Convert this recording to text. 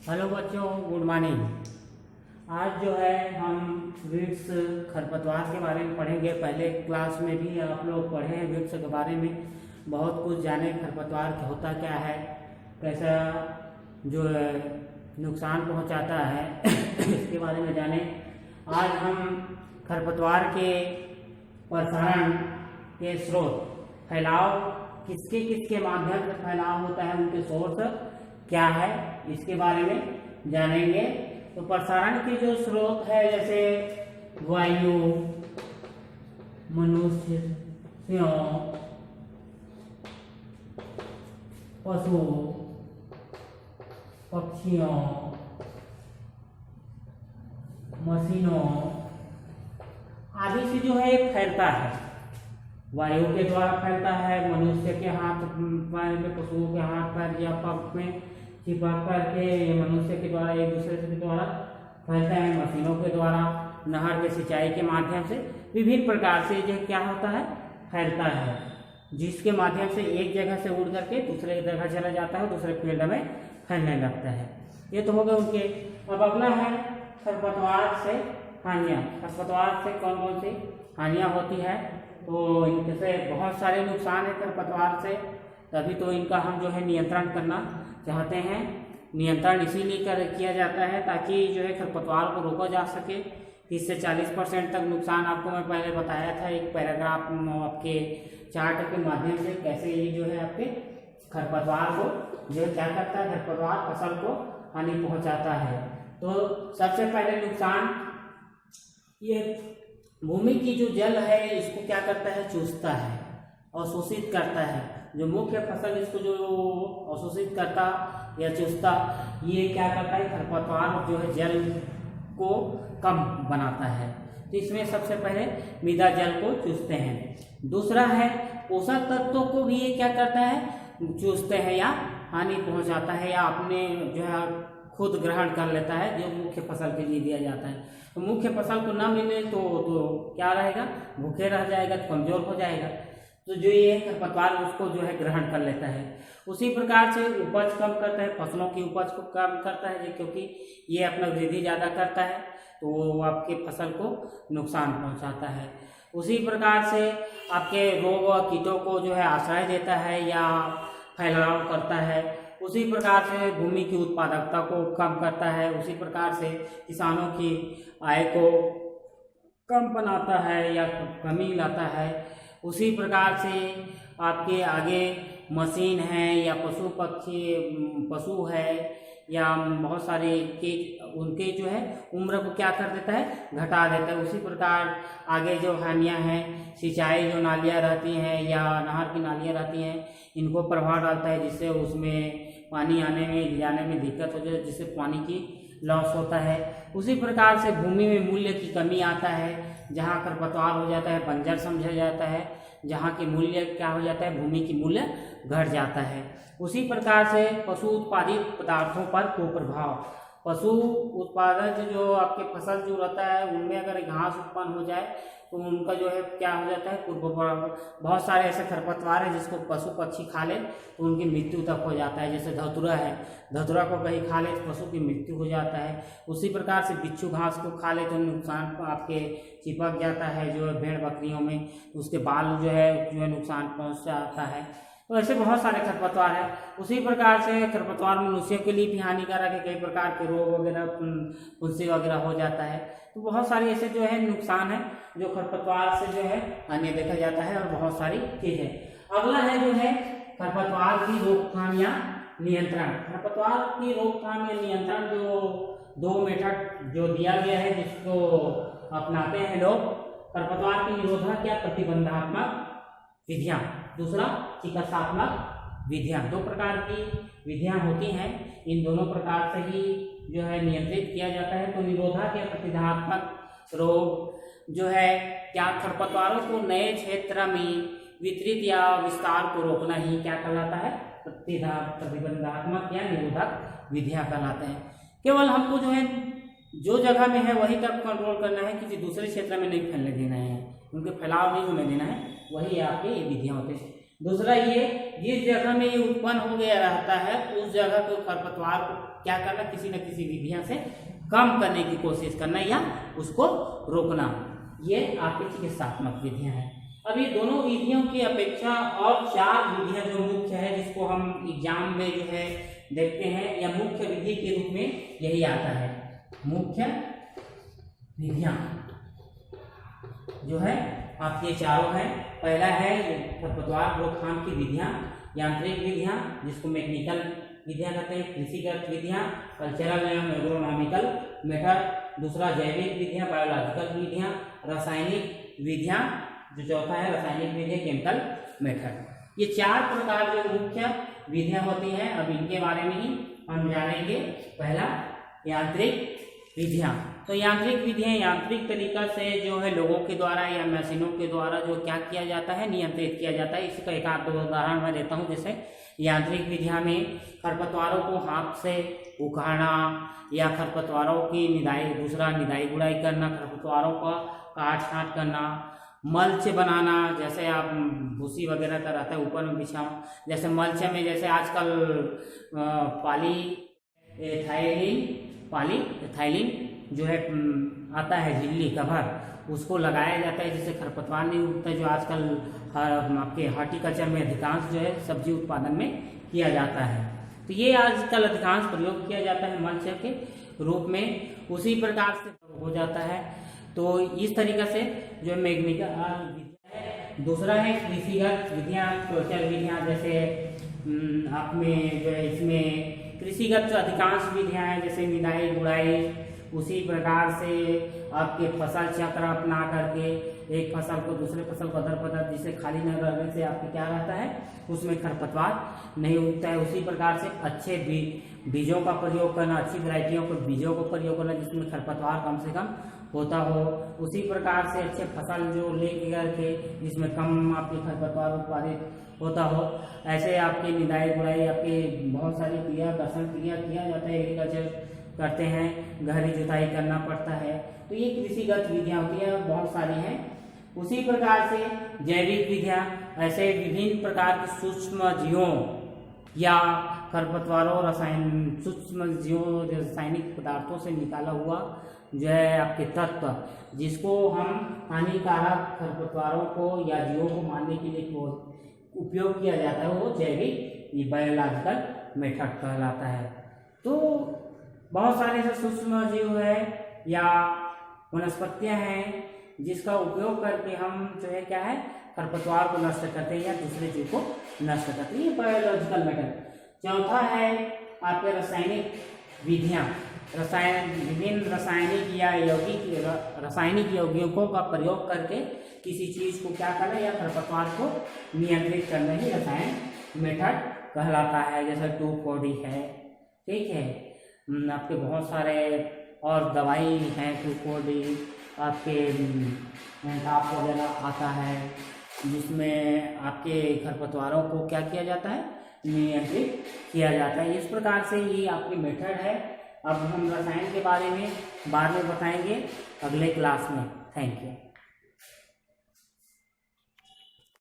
Hello बच्चों, good morning. आज जो है हम वृक्ष खरपतवार के बारे में पढ़ेंगे। पहले क्लास में भी आप लोग पढ़े हैं वृक्ष के बारे में, बहुत कुछ जाने खरपतवार होता क्या है, कैसा जो है नुकसान पहुंचाता है इसके बारे में जाने। आज हम खरपतवार के प्रसारण के स्रोत, फैलाव किसके किसके माध्यम से फैलाव होता है, उनके सोर्स क्या है, इसके बारे में जानेंगे। तो प्रसारण के जो स्रोत है, जैसे वायु, मनुष्यों, पशु पक्षियों, मशीनों आदि से जो है फैलता है। वायु के द्वारा फैलता है, मनुष्य के हाथ पैर में, पशुओं के हाथ पैर या पग में चिपक करके मनुष्य के द्वारा एक दूसरे के द्वारा फैलता है। मशीनों के द्वारा, नहर के सिंचाई के माध्यम से विभिन्न प्रकार से जो क्या होता है, फैलता है, जिसके माध्यम से एक जगह से उड़ करके दूसरे जगह चला जाता है, दूसरे फील्ड में फैलने लगता है। ये तो हो गए उनके। अब अगला है खरपतवार से हानियाँ। खरपतवार से कौन कौन सी हानियाँ होती है, तो इनसे बहुत सारे नुकसान है खरपतवार से, तभी तो इनका हम जो है नियंत्रण करना चाहते हैं। नियंत्रण इसीलिए किया जाता है ताकि जो है खरपतवार को रोका जा सके। 30 से 40% तक नुकसान आपको मैं पहले बताया था एक पैराग्राफ आपके चार्ट के माध्यम से, कैसे ये जो है आपके खरपतवार को जो क्या करता है, खरपतवार फसल को हानि पहुंचाता है। तो सबसे पहले नुकसान, ये भूमि की जो जल है इसको क्या करता है, चूसता है, अवशोषित करता है। जो मुख्य फसल इसको जो अवशोषित करता या चूसता, ये क्या करता है, खरपतवार जो है जल को कम बनाता है। तो इसमें सबसे पहले मृदा जल को चूसते हैं। दूसरा है पोषक तत्वों को भी ये क्या करता है, चूसते हैं या हानि पहुंचाता है, या अपने जो है खुद ग्रहण कर लेता है, जो मुख्य फसल के लिए दिया जाता है। तो मुख्य फसल को न मिले तो क्या रहेगा, भूखे रह जाएगा, कमजोर हो जाएगा। तो जो ये खरपतवार उसको जो है ग्रहण कर लेता है। उसी प्रकार से उपज कम करता है, फसलों की उपज को कम करता है, क्योंकि ये अपना वृद्धि ज़्यादा करता है तो वो आपके फसल को नुकसान पहुंचाता है। उसी प्रकार से आपके रोग और कीटों को जो है आश्रय देता है या फैलाव करता है। उसी प्रकार से भूमि की उत्पादकता को कम करता है। उसी प्रकार से किसानों की आय को कम बनाता है या कमी लाता है। उसी प्रकार से आपके आगे मशीन है या पशु पक्षी पशु है या बहुत सारे के उनके जो है उम्र को क्या कर देता है, घटा देता है। उसी प्रकार आगे जो हानियाँ हैं, सिंचाई जो नालियाँ रहती हैं या नहर की नालियाँ रहती हैं, इनको प्रभाव डालता है, जिससे उसमें पानी आने में ले जाने में दिक्कत हो जाए, जिससे पानी की लॉस होता है। उसी प्रकार से भूमि में मूल्य की कमी आता है। जहाँ खरपतवार हो जाता है बंजर समझा जाता है, जहाँ की मूल्य क्या हो जाता है, भूमि की मूल्य घट जाता है। उसी प्रकार से पशु उत्पादित पदार्थों पर कुप्रभाव। पशु उत्पादन जो आपके फसल जो रहता है उनमें अगर घास उत्पन्न हो जाए तो उनका जो है क्या हो जाता है, कुप्रभाव। बहुत सारे ऐसे खरपतवार हैं जिसको पशु पक्षी खा ले तो उनकी मृत्यु तक हो जाता है। जैसे धतूरा है, धतूरा को कहीं खा ले तो पशु की मृत्यु हो जाता है। उसी प्रकार से बिच्छू घास को खा ले तो नुकसान आपके चिपक जाता है जो है भेड़ बकरियों में, उसके बाल जो है नुकसान पहुँचाता है। तो ऐसे बहुत सारे खरपतवार हैं। उसी प्रकार से खरपतवार मनुष्यों के लिए भी हानिकारक है, कई प्रकार के रोग वगैरह, फुंसी वगैरह हो जाता है। तो बहुत सारे ऐसे जो है नुकसान है जो खरपतवार से जो है हानि देखा जाता है, और बहुत सारी चीजें। अगला है जो है खरपतवार की रोकथाम या नियंत्रण। खरपतवार की रोकथाम या नियंत्रण जो 2 मेथड जो दिया गया है, जिसको अपनाते हैं लोग। खरपतवार की निरोधक या प्रतिबंधात्मक विधियां, दूसरा चिकित्सात्मक विधियां। 2 प्रकार की विधियां होती हैं। इन दोनों प्रकार से ही जो है नियंत्रित किया जाता है। तो निरोधक या प्रतिबंधात्मक रोग जो है क्या, खरपतवारों को नए क्षेत्र में वितरित या विस्तार को रोकना ही क्या कहलाता है, प्रतिबंधात्मक या निरोधक विधियां कहलाते हैं। केवल हमको जो है जो जगह में है वहीं तक कंट्रोल करना है, किसी दूसरे क्षेत्र में नहीं फैलने देना है, उनके फैलाव नहीं होने देना है, वही आपके ये विधियां होते हैं। दूसरा ये जिस जगह में ये उत्पन्न हो गया रहता है उस जगह को खरपतवार को क्या करना, किसी न किसी विधियां से कम करने की कोशिश करना या उसको रोकना, ये आपकी चिकित्सात्मक विधियां हैं। अब ये दोनों विधियों की अपेक्षा और 4 विधियां जो मुख्य है, जिसको हम एग्जाम में जो है देखते हैं या मुख्य विधि के रूप में यही आता है। मुख्य विधियां जो है आपके चारों हैं। पहला है खरपतवार रोकथाम की विधियां, यांत्रिक विधियां जिसको मैकेनिकल विधियां कहते हैं, कृषिगत विधियां, कल्चरल एवं एग्रोनॉमिकल मेथड। दूसरा जैविक विधियां, बायोलॉजिकल विधियां, रासायनिक विधियां, जो चौथा है रासायनिक विधियां, केमिकल मेथड। ये 4 प्रकार जो मुख्य विधियां होती हैं, अब इनके बारे में ही हम जानेंगे। पहला यांत्रिक विधियां। तो यांत्रिक विधियां यांत्रिक तरीका से जो है लोगों के द्वारा या मशीनों के द्वारा जो क्या किया जाता है, नियंत्रित किया जाता है। इसका एक आध उदाहरण मैं देता हूँ। जैसे यांत्रिक विधियां में खरपतवारों को हाथ से उखाड़ना या खरपतवारों की निदाई गुड़ाई करना, खरपतवारों का काट छांट करना, मल्च बनाना, जैसे आप भूसी वगैरह का रहता है ऊपर में बिछाओ, जैसे मल्च में जैसे आजकल पॉलीइथाइलिन जो है आता है झिल्ली कवर, उसको लगाया जाता है जिससे खरपतवार नहीं उगता, जो आजकल आपके हॉर्टिकल्चर में अधिकांश जो है सब्जी उत्पादन में किया जाता है। तो ये आजकल अधिकांश प्रयोग किया जाता है मल्च के रूप में, उसी प्रकार से हो जाता है। तो इस तरीके से जो मैकेनिकल विधियां है। दूसरा है कृषिगत विधियां, कल्चरल विधियां, जैसे आप में जो है इसमें कृषिगत जो अधिकांश विधियां हैं जैसे निदाई गुड़ाई, उसी प्रकार से आपके फसल चक्र अपना करके एक फसल को दूसरे फसल को अदर पदर जिसे खाली न रहने से आपके क्या रहता है, उसमें खरपतवार नहीं उगता है। उसी प्रकार से अच्छे बीजों का प्रयोग करना, अच्छी वैरायटियों के बीजों का प्रयोग करना जिसमें खरपतवार कम से कम होता हो। उसी प्रकार से अच्छे फसल जो लेके करके जिसमें कम आपके खरपतवार उत्पादित होता हो, ऐसे आपकी निदाई गुड़ाई आपके बहुत सारी कर्षण क्रिया किया जाता है, एग्रीकल्चर करते हैं, गहरी जुताई करना पड़ता है। तो ये कृषिगत विधियां होती है, बहुत सारी हैं। उसी प्रकार से जैविक विधियां, ऐसे विभिन्न प्रकार के सूक्ष्म जीवों या खरपतवारों सूक्ष्म जीवों रासायनिक पदार्थों से निकाला हुआ जो है आपके तत्व, जिसको हम हानिकारक खरपतवारों को या जीवों को मारने के लिए उपयोग किया जाता है, वो जैविक बायोलॉजिकल मेथड कहलाता है। तो बहुत सारे ऐसे सूक्ष्म जीव है या वनस्पतियां हैं जिसका उपयोग करके हम जो है क्या है खरपतवार को नष्ट करते हैं या दूसरे जीव को नष्ट करते हैं, ये बायोलॉजिकल मेथड। चौथा है आपके रासायनिक विधियां, विभिन्न रासायनिक यौगिकों का प्रयोग करके किसी चीज को क्या करना या खरपतवार को नियंत्रित करना ही रसायन मेथड कहलाता है। जैसे 2,4-D है, ठीक है, आपके बहुत सारे और दवाई हैं 2,4-D, आपके मेंथाप वगैरह आता है जिसमें आपके खरपतवारों को क्या किया जाता है, नियंत्रित किया जाता है। इस प्रकार से ये आपकी मेथड है। अब हम रसायन के बारे में बाद में बताएंगे अगले क्लास में। Thank you.